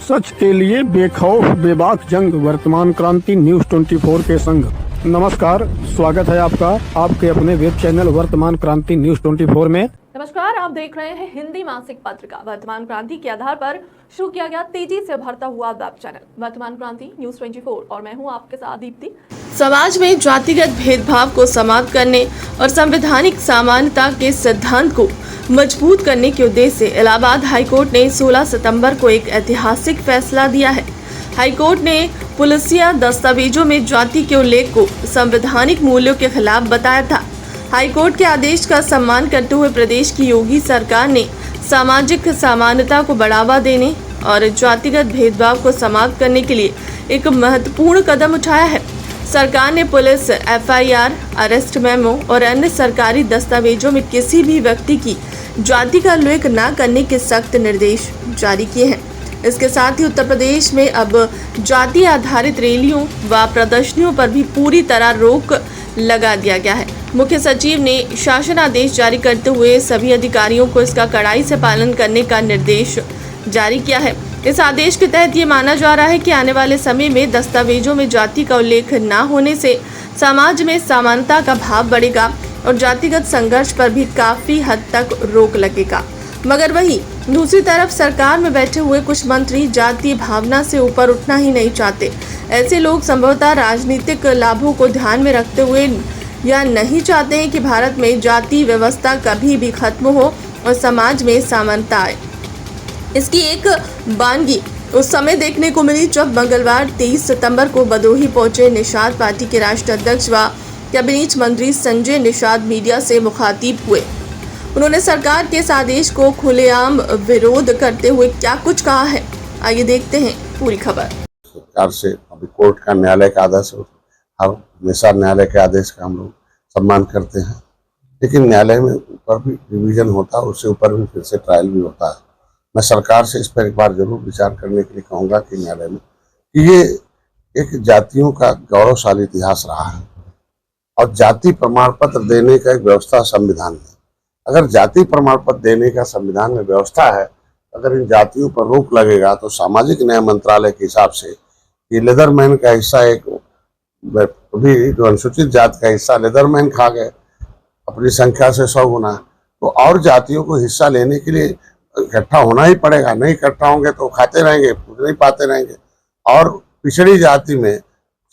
सच के लिए बेखौफ बेबाक जंग, वर्तमान क्रांति न्यूज 24 के संग। नमस्कार, स्वागत है आपका आपके अपने वेब चैनल वर्तमान क्रांति न्यूज 24 में। नमस्कार, आप देख रहे हैं हिंदी मासिक पत्रिका वर्तमान क्रांति के आधार पर शुरू किया गया तेजी से बढ़ता हुआ वेब चैनल वर्तमान क्रांति न्यूज 24 और मैं हूं आपके साथ दीप्ति। समाज में जातिगत भेदभाव को समाप्त करने और संवैधानिक समानता के सिद्धांत को मजबूत करने के उद्देश्य से इलाहाबाद हाईकोर्ट ने 16 सितंबर को एक ऐतिहासिक फैसला दिया है। हाईकोर्ट ने पुलिसिया दस्तावेजों में जाति के उल्लेख को संवैधानिक मूल्यों के खिलाफ बताया था। हाईकोर्ट के आदेश का सम्मान करते हुए प्रदेश की योगी सरकार ने सामाजिक समानता को बढ़ावा देने और जातिगत भेदभाव को समाप्त करने के लिए एक महत्वपूर्ण कदम उठाया है। सरकार ने पुलिस एफआईआर, अरेस्ट मेमो और अन्य सरकारी दस्तावेजों में किसी भी व्यक्ति की जाति का उल्लेख न करने के सख्त निर्देश जारी किए हैं। इसके साथ ही उत्तर प्रदेश में अब जाति आधारित रैलियों व प्रदर्शनियों पर भी पूरी तरह रोक लगा दिया गया है। मुख्य सचिव ने शासन आदेश जारी करते हुए सभी अधिकारियों को इसका कड़ाई से पालन करने का निर्देश जारी किया है। इस आदेश के तहत ये माना जा रहा है कि आने वाले समय में दस्तावेजों में जाति का उल्लेख न होने से समाज में समानता का भाव बढ़ेगा और जातिगत संघर्ष पर भी काफी हद तक रोक लगेगा। मगर वहीं दूसरी तरफ सरकार में बैठे हुए कुछ मंत्री जातीय भावना से ऊपर उठना ही नहीं चाहते। ऐसे लोग संभवतः राजनीतिक लाभों को ध्यान में रखते हुए या नहीं चाहते हैं कि भारत में जाति व्यवस्था कभी भी खत्म हो और समाज में समानता आए। इसकी एक वानगी उस समय देखने को मिली जब मंगलवार 23 सितंबर को भदोही पहुंचे निषाद पार्टी के राष्ट्रीय अध्यक्ष व कैबिनेट मंत्री संजय निषाद मीडिया से मुखातिब हुए। उन्होंने सरकार के इस आदेश को खुलेआम विरोध करते हुए क्या कुछ कहा है, आइए देखते हैं पूरी खबर। सरकार से अभी कोर्ट का न्यायालय का आदेश, हर निषाद न्यायालय के आदेश का हम लोग सम्मान करते हैं, लेकिन न्यायालय में ऊपर भी रिवीजन होता है, उससे ऊपर भी फिर से ट्रायल भी होता है। मैं सरकार से इस पर एक बार जरूर विचार करने के लिए कहूँगा कि न्यायालय में कि ये एक जातियों का गौरवशाली इतिहास रहा है और जाति प्रमाण पत्र देने का एक व्यवस्था संविधान में, अगर जाति प्रमाण पत्र देने का संविधान में व्यवस्था है, अगर इन जातियों पर रोक लगेगा तो सामाजिक न्याय मंत्रालय के हिसाब से ये लेदरमैन का हिस्सा एक भी जो अनुसूचित जाति का हिस्सा लेदरमैन खा गए अपनी संख्या से 100 गुना, तो और जातियों को हिस्सा लेने के लिए इकट्ठा होना ही पड़ेगा। नहीं इकट्ठा होंगे तो खाते रहेंगे, कुछ नहीं पाते रहेंगे। और पिछड़ी जाति में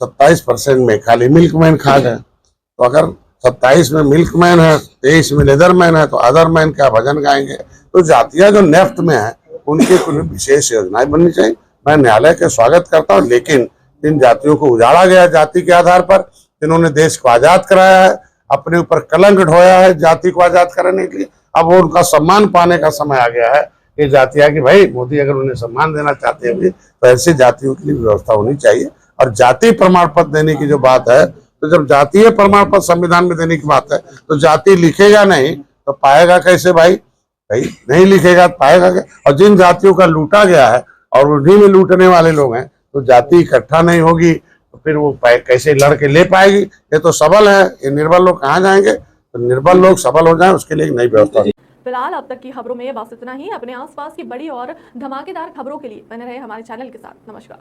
27% में खाली मिल्कमैन खा गए, तो अगर 27 में मिल्कमैन है, 23 में लेदरमैन है, तो अदरमैन का भजन गाएंगे। तो जातियां जो नेफ्ट में है उनकी कुछ विशेष योजनाएं बननी चाहिए। मैं न्यायालय के स्वागत करता हूँ, लेकिन इन जातियों को उजाड़ा गया जाति के आधार पर, जिन्होंने देश को आजाद कराया है, अपने ऊपर कलंक ढोया है जाति को आजाद कराने के लिए, अब वो उनका सम्मान पाने का समय आ गया है। ये जातियां कि भाई मोदी अगर उन्हें सम्मान देना चाहते हैं तो ऐसे जातियों के लिए व्यवस्था होनी चाहिए। और जाति प्रमाण पत्र देने की जो बात है, तो जब जातीय प्रमाण पत्र संविधान में देने की बात है तो जाति लिखेगा नहीं तो पाएगा कैसे भाई? नहीं लिखेगा तो पाएगा क्या? और जिन जातियों का लूटा गया है और उन्हीं में लूटने वाले लोग हैं, तो जाति इकट्ठा नहीं होगी तो फिर वो कैसे लड़के ले पाएगी? ये तो सबल है, ये निर्बल लोग कहाँ जाएंगे? तो निर्बल लोग सबल हो जाएं, उसके लिए एक नई व्यवस्था। फिलहाल अब तक की खबरों में बस इतना ही। अपने आसपास की बड़ी और धमाकेदार खबरों के लिए बने रहे हमारे चैनल के साथ। नमस्कार।